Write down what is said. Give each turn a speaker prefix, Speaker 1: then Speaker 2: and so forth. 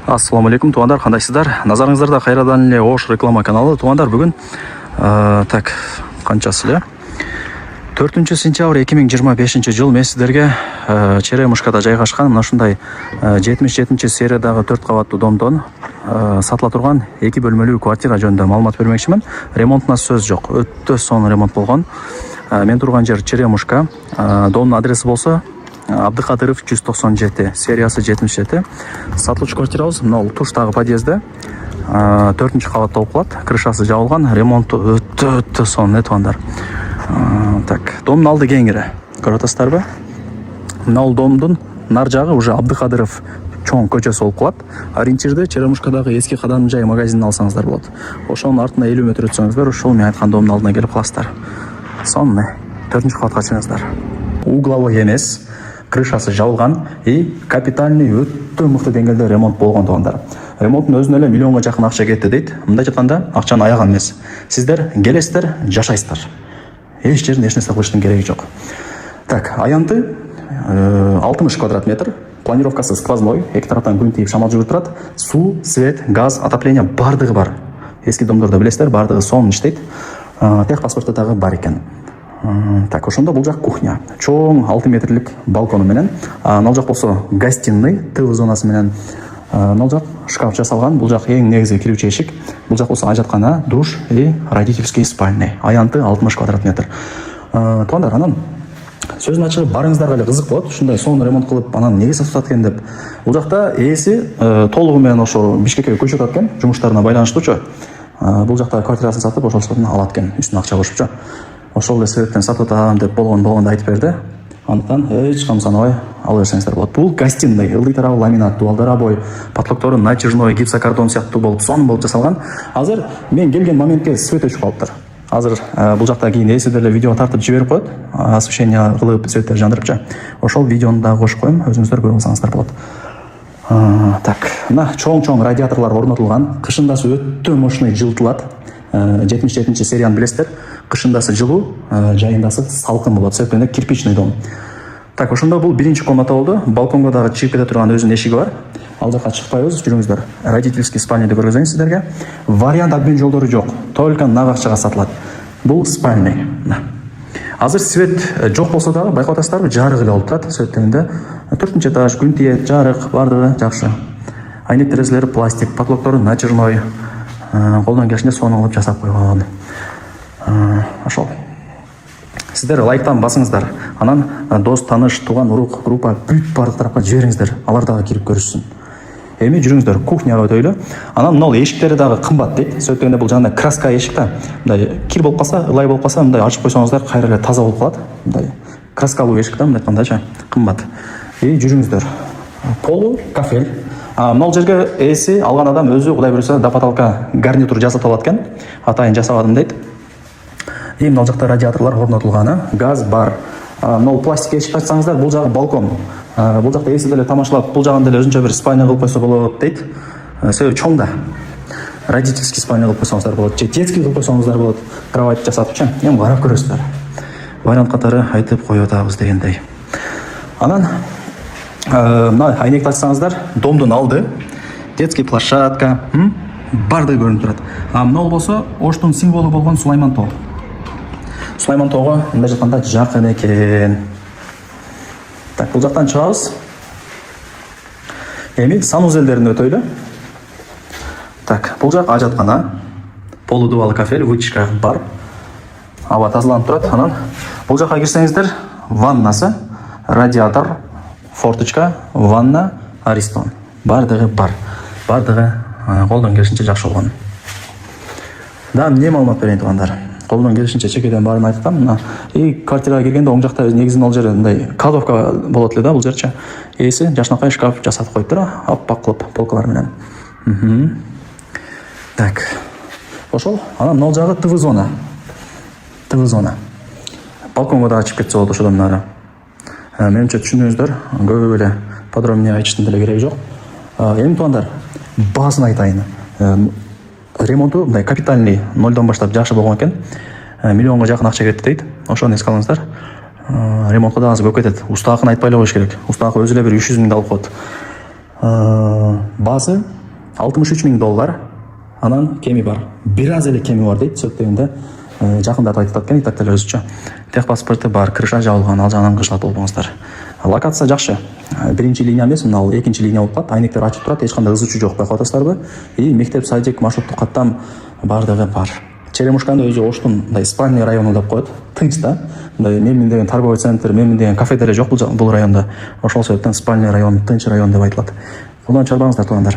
Speaker 1: Ассаламу алейкум, туғандар, қандайсыздар? Назарыңыздарда қайрадан эле Ош реклама каналы. Туғандар, бүгін қанчасы эле? 4 сентябрь 2025 жыл мен сіздерге Черемушкада жайгашкан мына ушундай 77 сериядагы 4 кабаттуу домдон сатыла турган 2 бөлмөлүү квартира жөнүндө маалымат бермекчимин. Ремонтуна сөз жок. Өтө сонун ремонт болгон. Мен турган жер Черемушка. Домдун адреси болсо Абдыкадыров 197, сериясы 77. Сатылуучу квартирабыз мына туштагы подъездде 4-кабатта болуп калат. Крышасы жабылган, ремонту өтө сонун тугандар. Так, домдун алды кеңири. Көрүп атасыздарбы? Мына домдун нар жагы уже Абдыкадыров чоң көчөсү болуп калат. Ориентирди Черемушкадагы эски кадан жай магазинин алсаңыздар болот. Ошонун артына 50 метр өтсөңүздөр, ушул мен айткан домдун алдына келип каласыздар. Сонун, 4-кабатка чыгыңыздар. Угловой эмес, крышасы жабылган и капитальный өтө мыкты деңгээлде ремонт болгон тугандар. Ремонттун өзүнө эле миллионго жакын акча кетти дейт. Мындай жатканда акчаны аяган эмес. Сиздер келесиздер, жашайсыздар. Эч жерден эч нерсе кылыштын кереги жок. Так, аянты 60 квадрат метр. Планировкасы сквозной, эки тараптан күн тийип шамал жүрүп турат. Суу, свет, газ, отопление бардыгы бар. Эски домдордо билесиздер, бардыгы сонун иштейт. Тех паспорту дагы бар экен. Так, ошондо бул жак кухня. Чоң 6 метрлик балкону менен, ал жак болсо гостиный, тыл зонасы менен, ал жак шкаф жасалган. Бул жак эң негизги кирүүчү эшик. Бул жак болсо ажаткана, душ и родительский спальня. Аянты 60 квадрат метр. Тугандар, анан сөзүн ачыгы барыңыздарга эле кызык болот. Ушундай сонун ремонт кылып, анан неге сатып экен деп. Бул жакта ээси толугу менен ошо Бишкекке көчүп атат экен, жумуштарына байланыштуучу. Бул жакта квартирасын сатып, ошол алат экен, үстүнө акча кошупчу. Ошол эле себептен сатып атам деп болгондо айтып берди. Андыктан эч кам санабай ала берсеңиздер болот. Бул гостиный, ылдый тарабы ламинат, дуалдар обой, потолоктору натяжной, гипсокартон сыяктуу болуп, сонун болуп жасалган. Азыр мен келген моментке свет өчүп калыптыр. Азыр бул жакта кийин эсидер эле видео тартып жиберип коет, освещение кылып, светтер жандырыпчы. Ошол видеону дагы кошуп коем, өзүңүздөр көрүп алсаңыздар болот. Так, мына чоң радиаторлор орнотулган. Кышындасы өтө мощный жылытылат. 77 серияны билесиздер. Кышындасы жылуу, жайындасы салкын болот. Себептен кирпичный дом. Так, ошондо бул биринчи комната болду. Балконго дагы чыгып кете турган өзүнүн эшиги бар. Ал жака чыкпайбыз, жүрүңүздөр. Родительский спальняды көргөзөйүн сиздерге. Вариант обмен жолдору жок. Только нак акчага сатылат. Бул спальня. Азыр свет жок болсо дагы байкап атасыздарбы, жарык эле болуп турат. Себептен 4-ч этаж, күн тиет, жарык, бардыгы жакшы. Айнек терезелери пластик, потолоктору натяжной. Колдон келишинче сонун кылып жасап койгон. Ошол. Сиздер лайктан басыңыздар. Анан дос, тааныш, тууган, урук, группа бүт бардык тарапка жибериңиздер. Алар дагы кирип көрүшсүн. Эми жүрүңүздөр, кухняга өтөйлү. Анан мына эшиктери дагы кымбат дейт. Сөйткөндө бул жана краска эшик да. Мындай кир болуп калса, ылай болуп калса, мындай ачып койсоңуздар, кайра эле таза болуп калат. Мындай краскалуу эшик да, мындай айткандачы, кымбат. Жүрүңүздөр. Полу кафель. Мына жерге эси алган адам өзү кудай буюрса до потолка гарнитур жасап алат экен. Атайын жасабадым дейт. Мына жакта радиаторлор орнотулганы, газ бар. Мына пластик эшик ачсаңыздар, бул жагы балкон. Бул жакта эси деле тамашалап, бул жагын деле өзүнчө бир спальня кылып койсо болот дейт. Себеби чоң да. Родительский спальня кылып койсоңуздар болот, же детский кылып койсоңуздар болот. Кровать жасатыпчы. Эми карап көрөсүздөр. Вариант катары айтып коюп атабыз дегендей. Анан мына айнекти ачсаңыздар, домдун алды, детский площадка, бардыгы көрүнүп турат. Мына болсо Оштун символу болгон Сулайман тоо. Сулайман тоого мындай жатканда жакын экен. Так, бул жактан чыгабыз. Эми санузелдерине өтөйлү. Так, бул жак ажаткана, полудубал кафель, вытяжка бар. Аба тазаланып турат. Анан бул жакка кирсеңиздер, ваннасы, радиатор, форточка, ванна, аристон. Бардыгы бар. Бардыгы колдон келишинче жакшы болгон. Да, эмне маалымат берейин тугандар. Колдон келишинче чекеден баарын айткам. Мына квартирага киргенде оң жакта негизинен ал жер мындай кладовка болот эле да, бул жерче. Эси жашнакай шкаф жасап коюптур, аппак кылып полкалар менен. Так. Ошол. Анан мына жагы ТВ зона. ТВ зона. Балконго да чыгып кетсе болот ошодон нары. Менимче түшүндүңүздөр, көп эле подробнее айтыштын деле кереги жок. Эми тугандар, баасын айтайын. Ремонту мындай капитальный 0дон баштап жакшы болгон экен. Миллионго жакын акча кетти дейт. Ошону эске алыңыздар. Ремонтко да аз көп кетет. Устаакын айтпай эле коюш керек. Устаакы өзү эле бир 300 миңди алып коет. Базы $63.000. Анан кеми бар. Бир аз эле кеми бар дейт сөктөгөндө. Жакындатып айтып экен итактар өзүчө. Техпаспорты бар, крыша жабылган, ал жагынан кыжылат болбоңуздар. Локация жакшы. Биринчи линия эмес, мына ал экинчи линия болуп калат. Айнектер ачык турат, эч кандай ызычуу жок, байкап атасыздарбы? И мектеп, садик, маршруттук каттам бардыгы бар. Черемушканы өзү Оштун мындай спальный району деп коет. Тынч да. Мындай мен деген торговый центр, мен деген кафе деле жок бул районда. Ошол себептен спальный район, тынч район деп айтылат. Колдонуп чыгарбаңыздар туугандар.